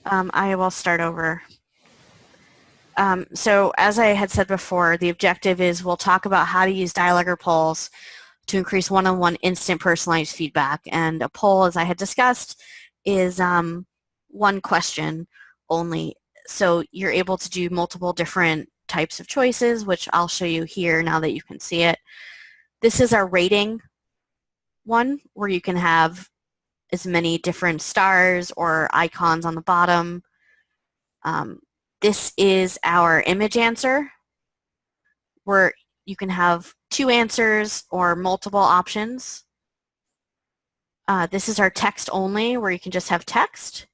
I will start over. So as I had said before, the objective is we'll talk about how to use DilogR polls to increase one-on-one instant personalized feedback. And a poll, as I had discussed, is one question only. So you're able to do multiple different types of choices, which I'll show you here now that you can see it. This is our rating one, where you can have as many different stars or icons on the bottom. This is our image answer, where you can have 2 answers or multiple options. This is our text only, where you can just have text.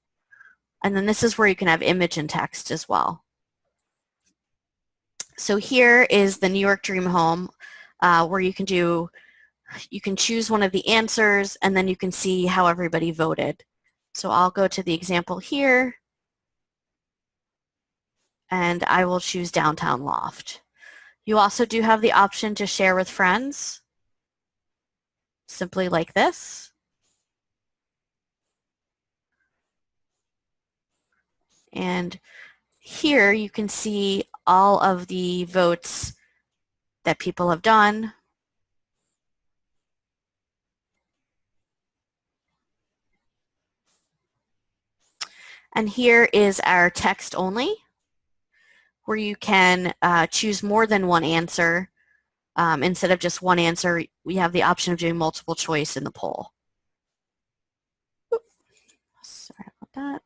And then this is where you can have image and text as well. So here is the New York Dream Home, where you can choose one of the answers, and then you can see how everybody voted. So I'll go to the example here, and I will choose Downtown Loft. You also do have the option to share with friends, simply like this. And here you can see all of the votes that people have done. And here is our text only, where you can choose more than one answer. Instead of just one answer, we have the option of doing multiple choice in the poll. Sorry about that.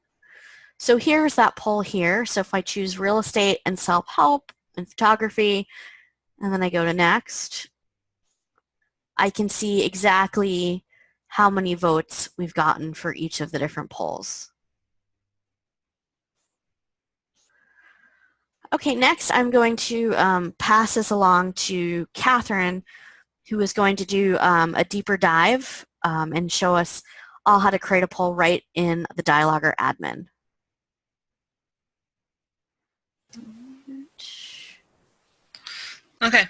So here's that poll here. So if I choose real estate and self-help and photography, and then I go to next, I can see exactly how many votes we've gotten for each of the different polls. Okay, next I'm going to pass this along to Catherine, who is going to do a deeper dive and show us all how to create a poll right in the DilogR admin. Okay,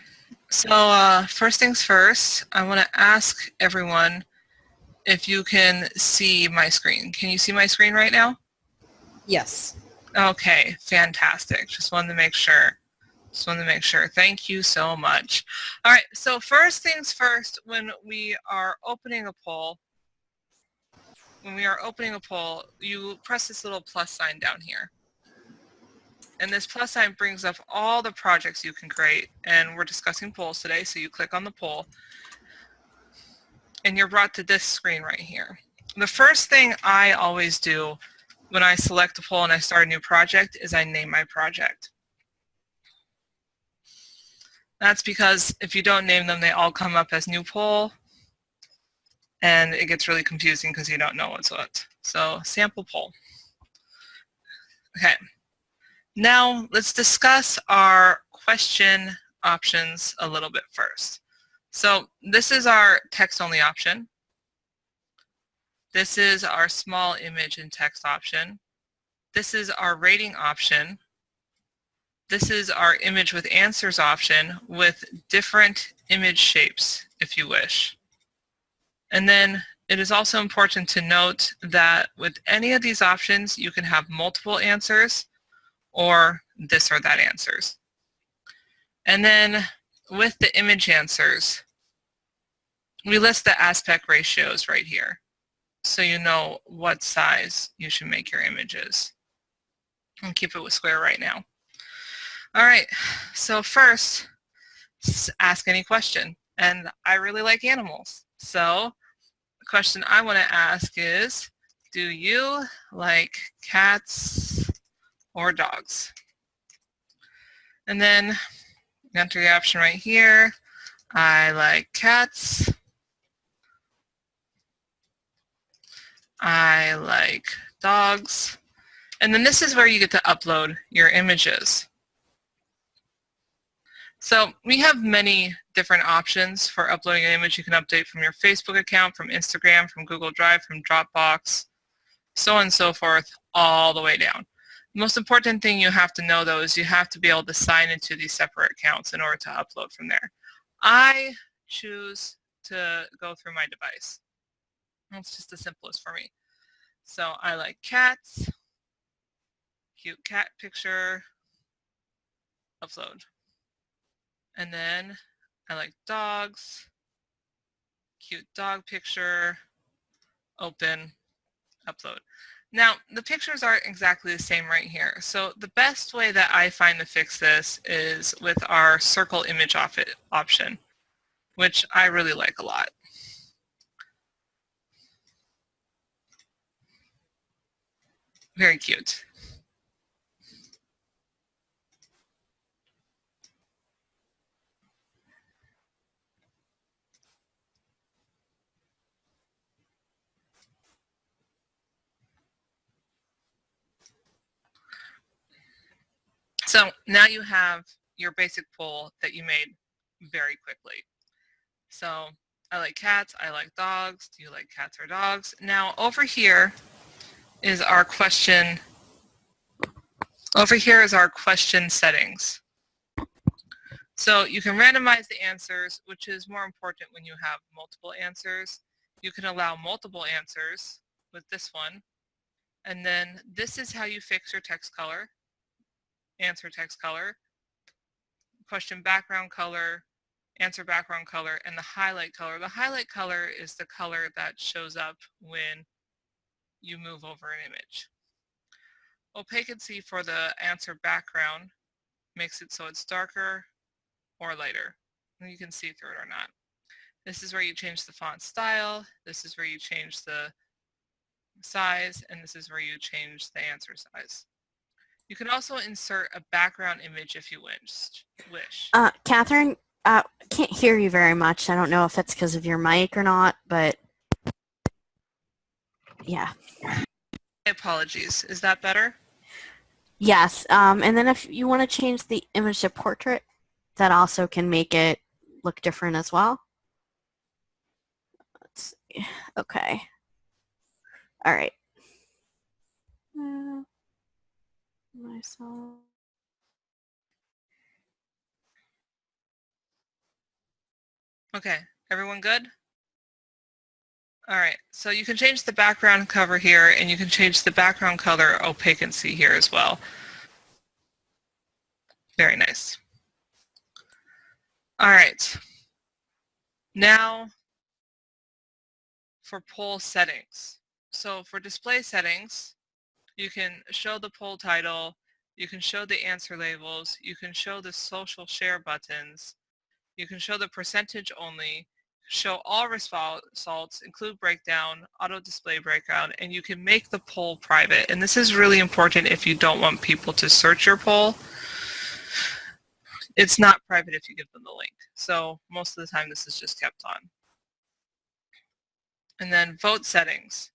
so first things first, I want to ask everyone if you can see my screen. Can you see my screen right now? Yes. Okay, fantastic. Just wanted to make sure. Thank you so much. All right, so first things first, when we are opening a poll, you press this little plus sign down here. And this plus sign brings up all the projects you can create. And we're discussing polls today, so you click on the poll. And you're brought to this screen right here. The first thing I always do when I select a poll and I start a new project is I name my project. That's because if you don't name them, they all come up as new poll, and it gets really confusing because you don't know what's what. So sample poll. Okay. Now let's discuss our question options a little bit first. So this is our text-only option. This is our small image and text option. This is our rating option. This is our image with answers option with different image shapes, if you wish. And then it is also important to note that with any of these options, you can have multiple answers or this or that answers. And then with the image answers, we list the aspect ratios right here, so you know what size you should make your images. And keep it with square right now. All right, so first, ask any question. And I really like animals. So the question I want to ask is, do you like cats or dogs? And then enter the option right here. I like cats. I like dogs. And then this is where you get to upload your images. So we have many different options for uploading an image. You can update from your Facebook account, from Instagram, from Google Drive, from Dropbox, so on and so forth, all the way down. The most important thing you have to know, though, is you have to be able to sign into these separate accounts in order to upload from there. I choose to go through my device. That's just the simplest for me. So I like cats. cute cat picture, upload. And then I like dogs, cute dog picture, open, upload. Now, the pictures aren't exactly the same right here. So the best way that I find to fix this is with our circle image option, which I really like a lot. Very cute. So now you have your basic poll that you made very quickly. So I like cats, I like dogs, do you like cats or dogs? Now over here is our question, settings. So you can randomize the answers, which is more important when you have multiple answers. You can allow multiple answers with this one. And then this is how you fix your text color, answer text color, question background color, answer background color, and the highlight color. The highlight color is the color that shows up when you move over an image. Opacency for the answer background makes it so it's darker or lighter. And you can see through it or not. This is where you change the font style, this is where you change the size, and this is where you change the answer size. You can also insert a background image if you wish. Catherine, can't hear you very much. I don't know if it's because of your mic or not, but yeah. My apologies. Is that better? Yes, and then if you want to change the image to portrait, that also can make it look different as well. Let's see. Okay. All right. Myself. Okay, everyone good? All right, so you can change the background cover here, and you can change the background color opacency here as well. Very nice. All right, now for poll settings. So for display settings, you can show the poll title, you can show the answer labels, you can show the social share buttons, you can show the percentage only, show all results, include breakdown, auto display breakdown, and you can make the poll private. And this is really important if you don't want people to search your poll. It's not private if you give them the link. So most of the time this is just kept on. And then vote settings.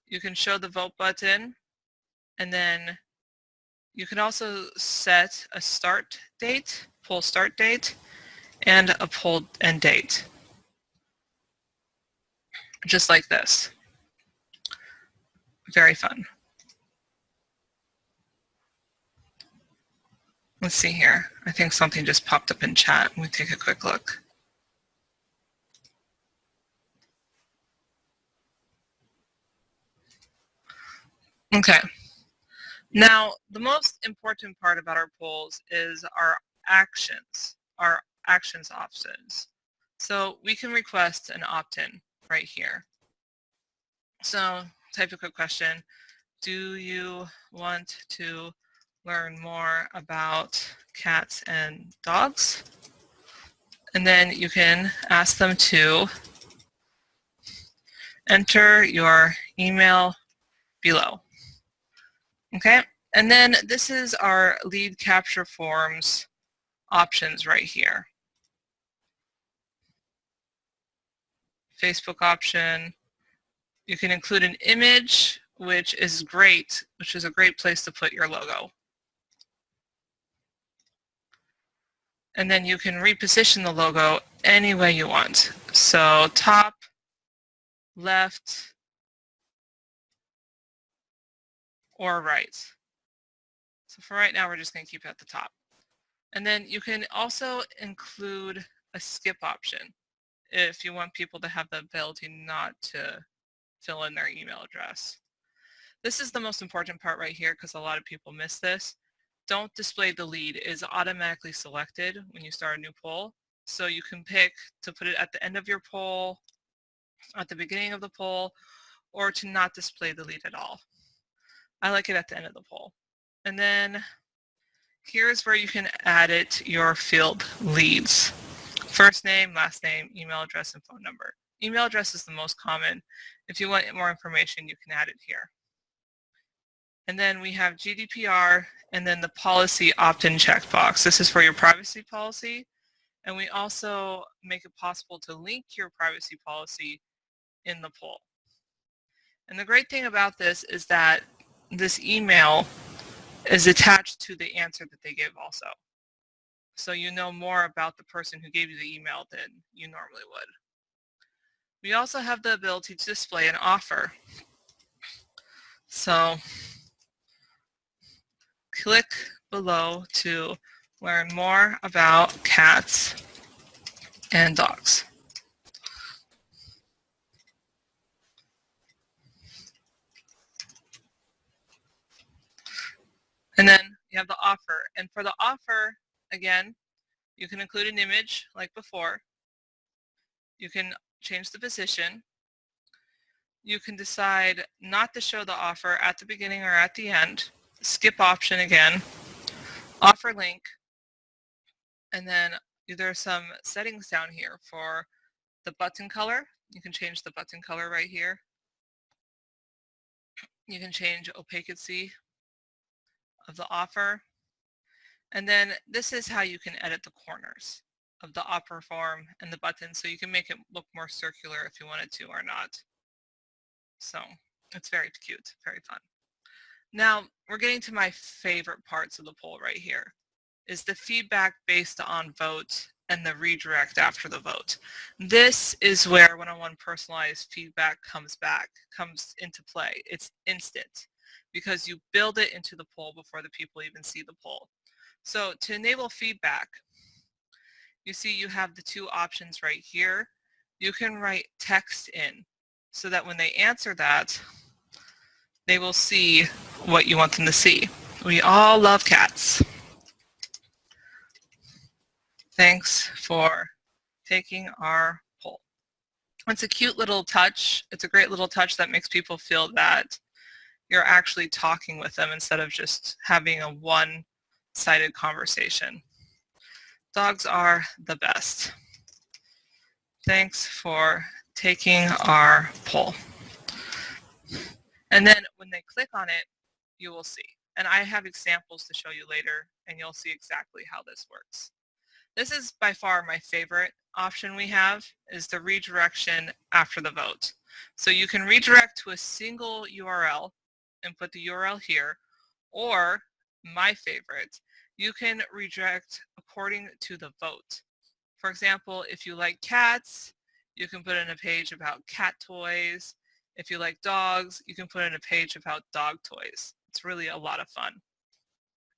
You can show the vote button, and then you can also set a start date, poll start date, and a poll end date. Just like this. Very fun. Let's see here. I think something just popped up in chat. Let me take a quick look. Okay. Now, the most important part about our polls is our actions options. So we can request an opt-in right here. So type a quick question. Do you want to learn more about cats and dogs? And then you can ask them to enter your email below. Okay, and then this is our lead capture forms options right here. Facebook option. You can include an image, which is great, which is a great place to put your logo. And then you can reposition the logo any way you want. So top, left, or right. So for right now, we're just going to keep it at the top. And then you can also include a skip option if you want people to have the ability not to fill in their email address. This is the most important part right here because a lot of people miss this. Don't display the lead. It is automatically selected when you start a new poll. So you can pick to put it at the end of your poll, at the beginning of the poll, or to not display the lead at all. I like it at the end of the poll. And then here's where you can edit your field leads. First name, last name, email address, and phone number. Email address is the most common. If you want more information, you can add it here. And then we have GDPR and then the policy opt-in checkbox. This is for your privacy policy. And we also make it possible to link your privacy policy in the poll. And the great thing about this is that this email is attached to the answer that they give also. So you know more about the person who gave you the email than you normally would. We also have the ability to display an offer. So click below to learn more about cats and dogs. And then you have the offer. And for the offer, again, you can include an image like before. You can change the position. You can decide not to show the offer at the beginning or at the end. Skip option again. Offer link. And then there are some settings down here for the button color. You can change the button color right here. You can change opacity of the offer. And then this is how you can edit the corners of the offer form and the button, so you can make it look more circular if you wanted to or not. So it's very cute, very fun. Now we're getting to my favorite parts of the poll right here, is the feedback based on vote and the redirect after the vote. This is where one-on-one personalized feedback comes into play. It's instant because you build it into the poll before the people even see the poll. So to enable feedback, you see you have the two options right here. You can write text in so that when they answer that, they will see what you want them to see. We all love cats. Thanks for taking our poll. It's a cute little touch. It's a great little touch that makes people feel that you're actually talking with them instead of just having a one-sided conversation. Dogs are the best. Thanks for taking our poll. And then when they click on it, you will see. And I have examples to show you later, and you'll see exactly how this works. This is by far my favorite option we have, is the redirection after the vote. So you can redirect to a single URL and put the URL here, or my favorite, you can redirect according to the vote. For example, if you like cats, you can put in a page about cat toys. If you like dogs, you can put in a page about dog toys. It's really a lot of fun.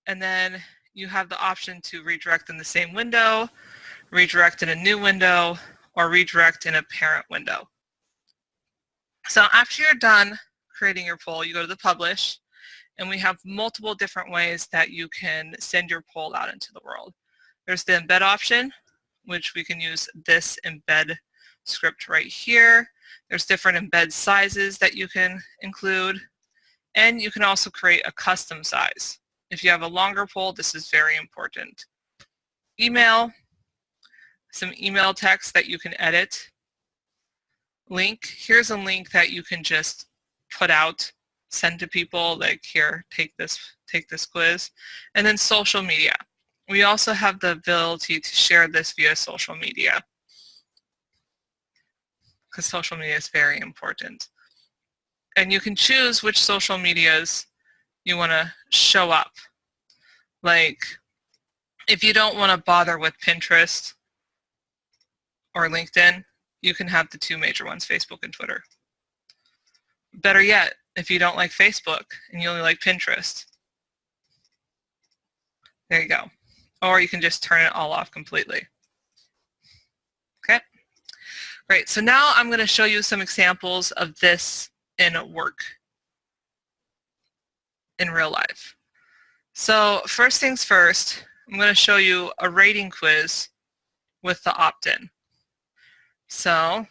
And then you have the option to redirect in the same window, redirect in a new window, or redirect in a parent window. So after you're done creating your poll, you go to the publish, and we have multiple different ways that you can send your poll out into the world. There's the embed option, which we can use this embed script right here. There's different embed sizes that you can include, and you can also create a custom size. If you have a longer poll, this is very important. Email, some email text that you can edit. Link, here's a link that you can just put out, send to people, like here, take this quiz. And then social media. We also have the ability to share this via social media, because social media is very important. And you can choose which social medias you want to show up. Like, if you don't want to bother with Pinterest or LinkedIn, you can have the two major ones, Facebook and Twitter. Better yet, if you don't like Facebook and you only like Pinterest, there you go. Or you can just turn it all off completely. Okay? Great. So now I'm going to show you some examples of this in work. in real life. So first things first, I'm going to show you a rating quiz with the opt-in. So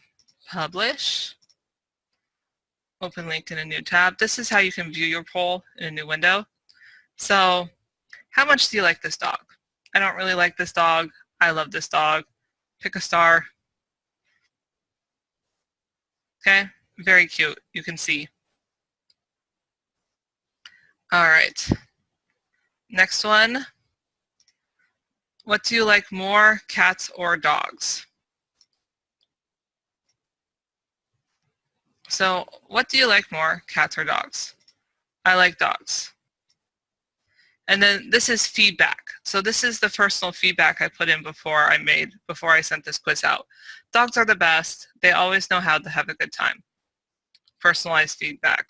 publish, open link in a new tab. This is how you can view your poll in a new window. So how much do you like this dog? I don't really like this dog. I love this dog. Pick a star. Okay, very cute, you can see. All right, next one. What do you like more, cats or dogs? So what do you like more, cats or dogs? I like dogs. And then this is feedback. So this is the personal feedback I put in before I sent this quiz out. Dogs are the best. They always know how to have a good time. Personalized feedback.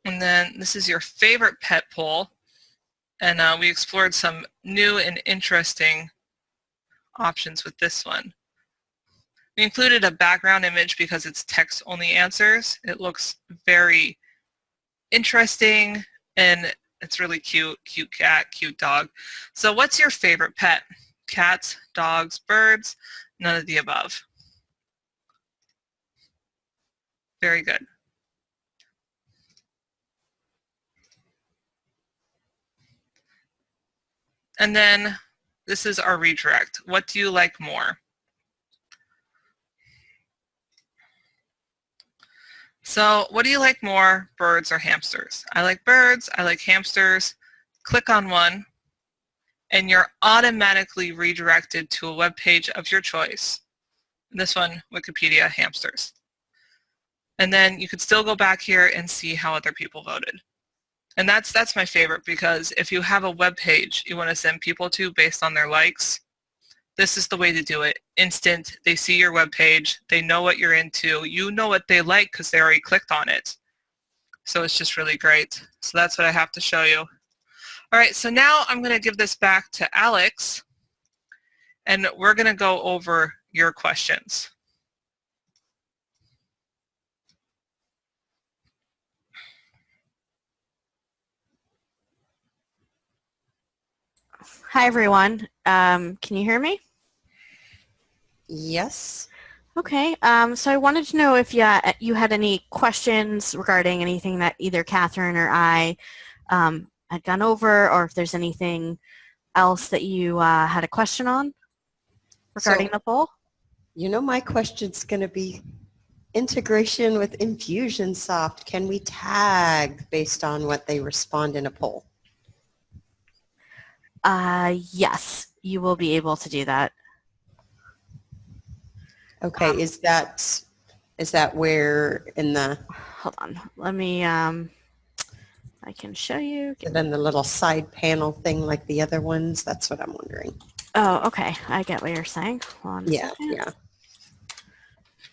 And then this is your favorite pet poll. And we explored some new and interesting options with this one. We included a background image because it's text-only answers. It looks very interesting and it's really cute. Cute cat, cute dog. So what's your favorite pet? Cats, dogs, birds? None of the above. Very good. And then this is our redirect. What do you like more? So what do you like more, birds or hamsters? I like birds, I like hamsters. Click on one and you're automatically redirected to a web page of your choice. This one, Wikipedia, hamsters. And then you could still go back here and see how other people voted. And that's my favorite, because if you have a web page you want to send people to based on their likes, this is the way to do it. Instant, they see your web page, they know what you're into, you know what they like because they already clicked on it. So it's just really great. So that's what I have to show you. All right, so now I'm going to give this back to Alex, and we're going to go over your questions. Hi, everyone. Can you hear me? Yes. Okay, so I wanted to know if you had any questions regarding anything that either Catherine or I had gone over, or if there's anything else that you had a question on regarding So, the poll. my question's going to be integration with Infusionsoft. Can we tag based on what they respond in a poll? Yes, you will be able to do that. Okay, is that where in the... Hold on, let me, I can show you. Is it in the little side panel thing like the other ones? That's what I'm wondering. Oh, okay, I get what you're saying. Hold on a second. Yeah.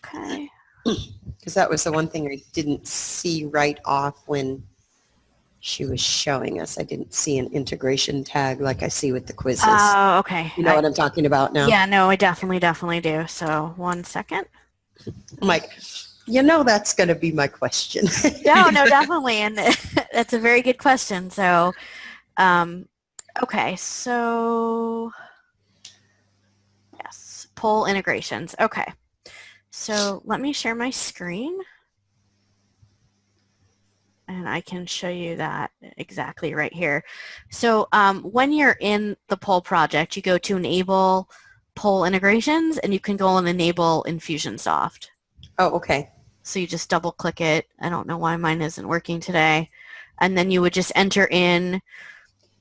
Okay. Because that was the one thing I didn't see right off when she was showing us. I didn't see an integration tag like I see with the quizzes. Oh, okay. You know what I'm talking about now? Yeah, no, I definitely do. So 1 second. I'm like, that's going to be my question. No, definitely. And that's a very good question. So, okay. So, yes, poll integrations. Okay. So let me share my screen. And I can show you that exactly right here. So when you're in the poll project, you go to enable poll integrations and you can go and enable Infusionsoft. Oh, okay. So you just double click it. I don't know why mine isn't working today. And then you would just enter in,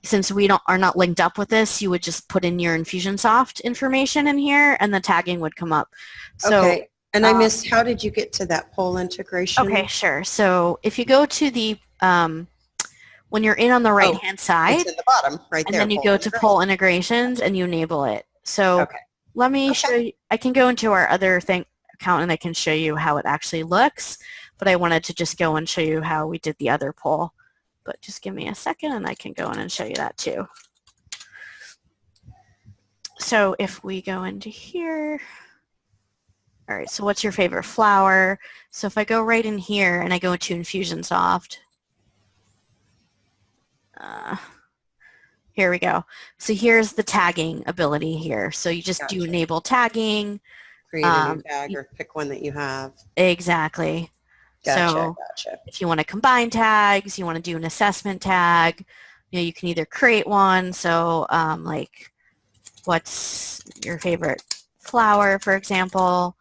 since we are not linked up with this, you would just put in your Infusionsoft information in here and the tagging would come up. So, okay. And I missed, how did you get to that poll integration? Okay, sure. So if you go to the, when you're in on the right-hand side, it's in the bottom, right there. and then you go to poll integrations and you enable it. So let me show you, I can go into our other account and I can show you how it actually looks, but I wanted to just go and show you how we did the other poll. But just give me a second and I can go in and show you that too. So if we go into here, All right, so what's your favorite flower? So if I go right in here and I go into Infusionsoft, here we go. So here's the tagging ability here. So you just do Gotcha. enable tagging. Create a new tag or pick one that you have. Exactly. Gotcha, So gotcha. if you want to combine tags, you want to do an assessment tag, you can either create one. So like, what's your favorite flower, for example?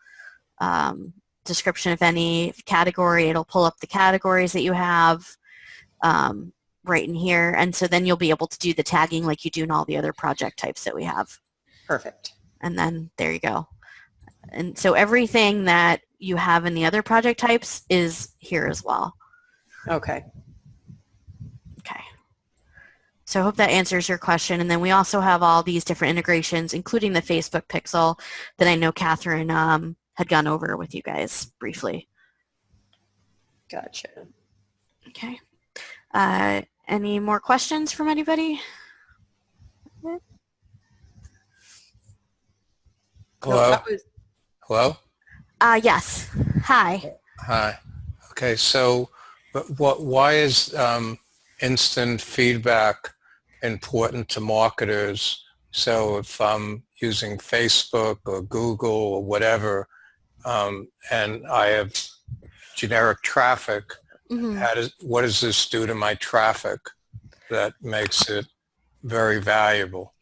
Description, if any, category, it'll pull up the categories that you have right in here. And so then you'll be able to do the tagging like you do in all the other project types that we have. Perfect. And then there you go. And so everything that you have in the other project types is here as well. Okay. Okay. So I hope that answers your question. And then we also have all these different integrations, including the Facebook pixel that I know Catherine had gone over with you guys briefly. Gotcha. Okay. Any more questions from anybody? Hello? No, Hello? Yes. Hi. Hi. Okay, so why is instant feedback important to marketers? So if I'm using Facebook or Google or whatever, and I have generic traffic, what does this do to my traffic that makes it very valuable?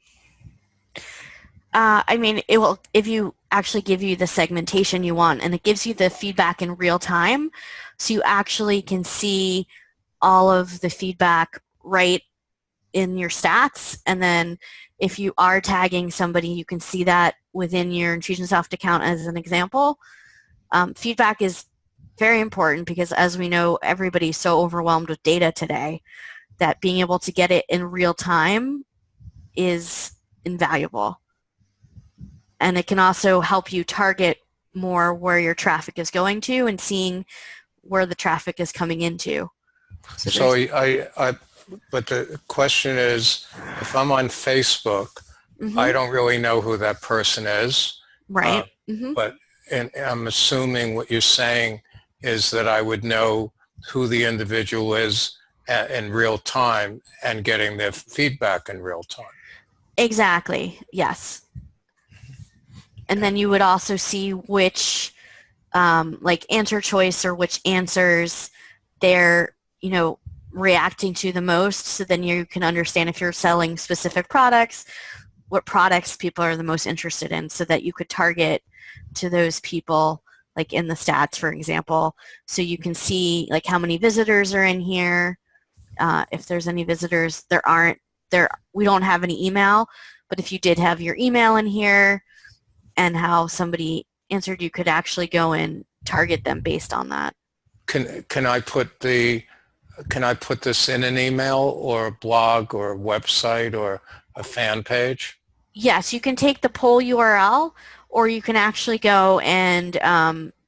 I mean, it will, if you actually give you the segmentation you want, and it gives you the feedback in real time, so you actually can see all of the feedback right in your stats. And then if you are tagging somebody, you can see that within your Infusionsoft account as an example. Feedback is very important because, as we know, everybody's so overwhelmed with data today that being able to get it in real time is invaluable. And it can also help you target more where your traffic is going to and seeing where the traffic is coming into. So but the question is, if I'm on Facebook, I don't really know who that person is. Right. But and I'm assuming what you're saying is that I would know who the individual is in real time and getting their feedback in real time. Exactly. Yes. And then you would also see which like answer choice or which answers they're, reacting to the most. So then you can understand if you're selling specific products, what products people are the most interested in, so that you could target to those people, like in the stats, for example. So you can see like how many visitors are in here. If there's any visitors, we don't have any email, but if you did have your email in here and how somebody answered, you could actually go and target them based on that. Can I put this in an email or a blog or a website or a fan page? Yes, you can take the poll URL, or you can actually go and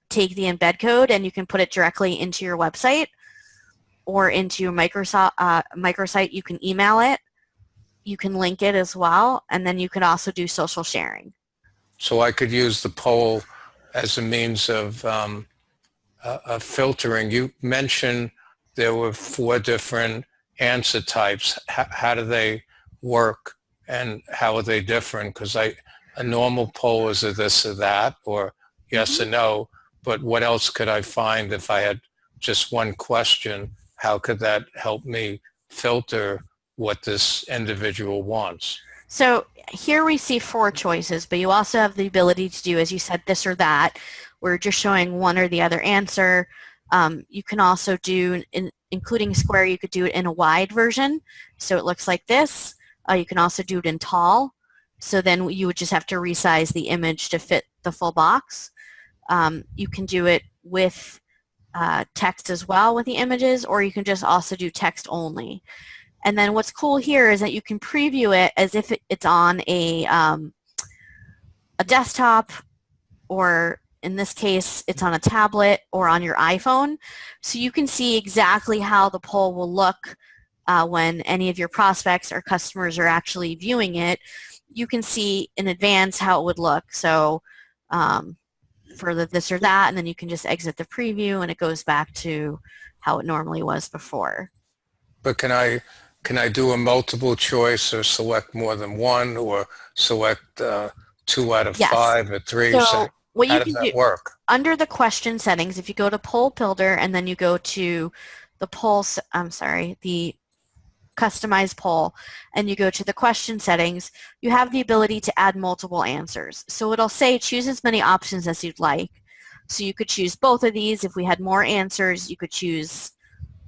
take the embed code and you can put it directly into your website or into your microsite. You can email it. You can link it as well, and then you can also do social sharing. So I could use the poll as a means of filtering. You mentioned there were 4 different answer types. How do they work and how are they different? Because a normal poll is a this or that or yes or no, but what else could I find if I had just one question? How could that help me filter what this individual wants? So here we see 4 choices, but you also have the ability to do, as you said, this or that. We're just showing one or the other answer. You can also do, including square, you could do it in a wide version. So it looks like this. You can also do it in tall. So then you would just have to resize the image to fit the full box. You can do it with text as well with the images, or you can just also do text only. And then what's cool here is that you can preview it as if it's on a desktop, or in this case, it's on a tablet or on your iPhone. So you can see exactly how the poll will look when any of your prospects or customers are actually viewing it. You can see in advance how it would look. So for the this or that, and then you can just exit the preview and it goes back to how it normally was before. But can I do a multiple choice or select more than one or select 2 out of Yes. 5 or 3? So what how you does can that do work? under the question settings, if you go to poll builder and then you go to the the customize poll, and you go to the question settings, you have the ability to add multiple answers. So it'll say choose as many options as you'd like. So you could choose both of these. If we had more answers, you could choose,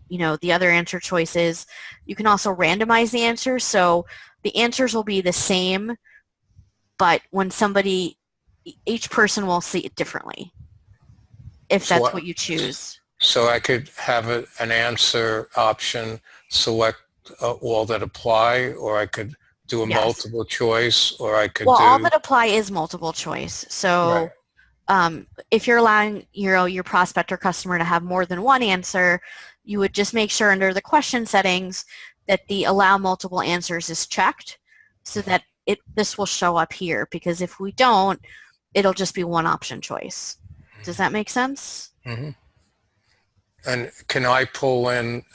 you know, the other answer choices. You can also randomize the answers. So the answers will be the same, but when each person will see it differently if that's what you choose. So I could have an answer option, select all that apply, or I could do a Yes. multiple choice, or I could Well, do... all that apply is multiple choice. So if you're allowing your prospect or customer to have more than one answer, you would just make sure under the question settings that the allow multiple answers is checked so that this will show up here, because if we don't, it'll just be one option choice. Does that make sense? Mm-hmm. And can I pull in,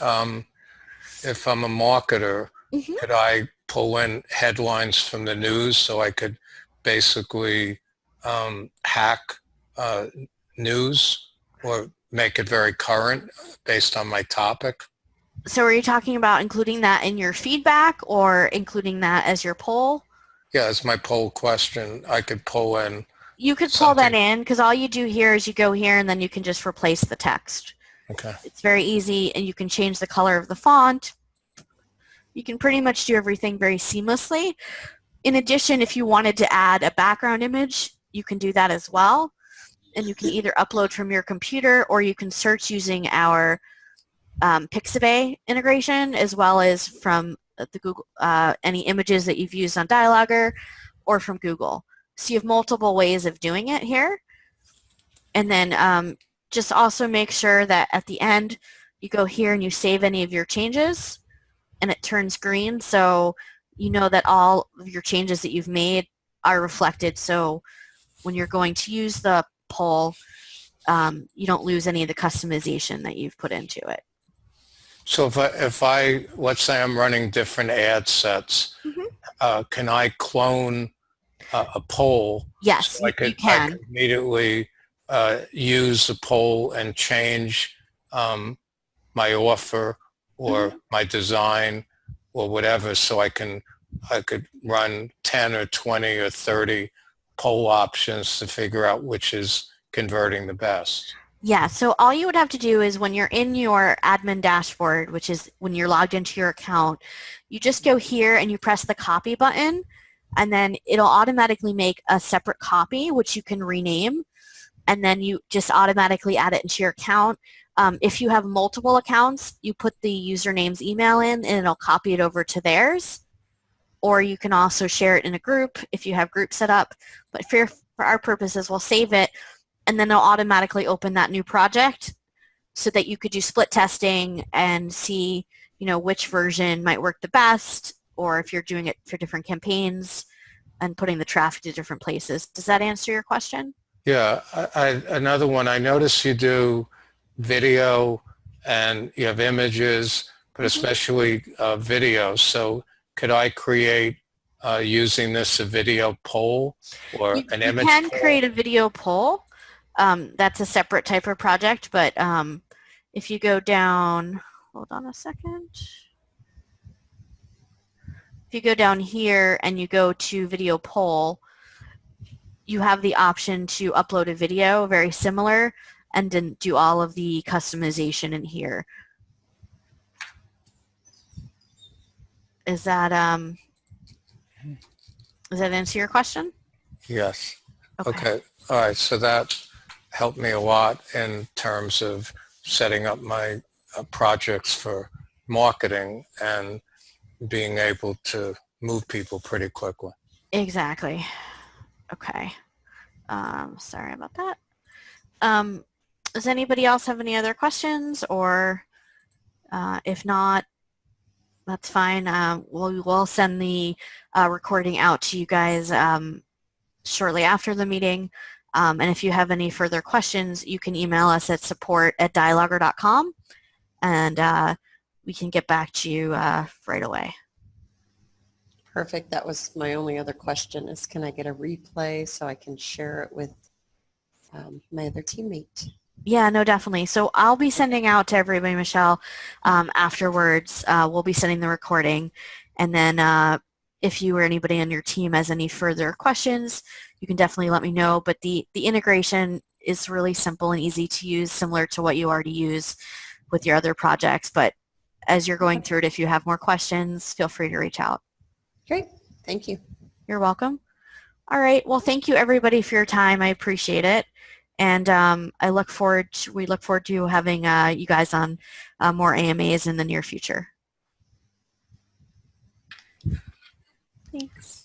if I'm a marketer, Mm-hmm. could I pull in headlines from the news so I could basically hack news or make it very current based on my topic? So are you talking about including that in your feedback or including that as your poll? Yeah, as my poll question, I could pull in. You could pull that in, because all you do here is you go here and then you can just replace the text. Okay. It's very easy, and you can change the color of the font. You can pretty much do everything very seamlessly. In addition, if you wanted to add a background image, you can do that as well. And you can either upload from your computer or you can search using our Pixabay integration, as well as from the Google, any images that you've used on DilogR or from Google. So you have multiple ways of doing it here. And then just also make sure that at the end you go here and you save any of your changes and it turns green, so you know that all of your changes that you've made are reflected. So when you're going to use the poll, you don't lose any of the customization that you've put into it. So if I let's say I'm running different ad sets, can I clone a poll? Yes, So you can. I could immediately use the poll and change my offer or my design or whatever, so I could run 10 or 20 or 30 poll options to figure out which is converting the best. Yeah, so all you would have to do is when you're in your admin dashboard, which is when you're logged into your account, you just go here and you press the copy button, and then it'll automatically make a separate copy, which you can rename, and then you just automatically add it into your account. If you have multiple accounts, you put the username's email in and it'll copy it over to theirs. Or you can also share it in a group if you have groups set up. But for our purposes, we'll save it, and then it'll automatically open that new project so that you could do split testing and see, you know, which version might work the best, or if you're doing it for different campaigns and putting the traffic to different places. Does that answer your question? Yeah, another one, I notice you do video and you have images, but especially video. So could I create using this a video poll or an image poll? You can create a video poll. That's a separate type of project, but if you go down, hold on a second. If you go down here and you go to video poll, you have the option to upload a video very similar and then do all of the customization in here. Does that answer your question? Yes. Okay. All right. So that helped me a lot in terms of setting up my projects for marketing and being able to move people pretty quickly. Exactly. Okay. Sorry about that. Does anybody else have any other questions, or if not, that's fine. We'll send the recording out to you guys shortly after the meeting, And if you have any further questions, you can email us at support@DilogR.com, and we can get back to you right away. Perfect. That was my only other question is, can I get a replay so I can share it with my other teammate? Yeah, no, definitely. So I'll be sending out to everybody, Michelle, afterwards. We'll be sending the recording. And then if you or anybody on your team has any further questions, you can definitely let me know. But the integration is really simple and easy to use, similar to what you already use with your other projects. But as you're going through it, if you have more questions, feel free to reach out. Great. Thank you. You're welcome. All right. Well, thank you everybody for your time. I appreciate it. And we look forward to having you guys on more AMAs in the near future. Thanks.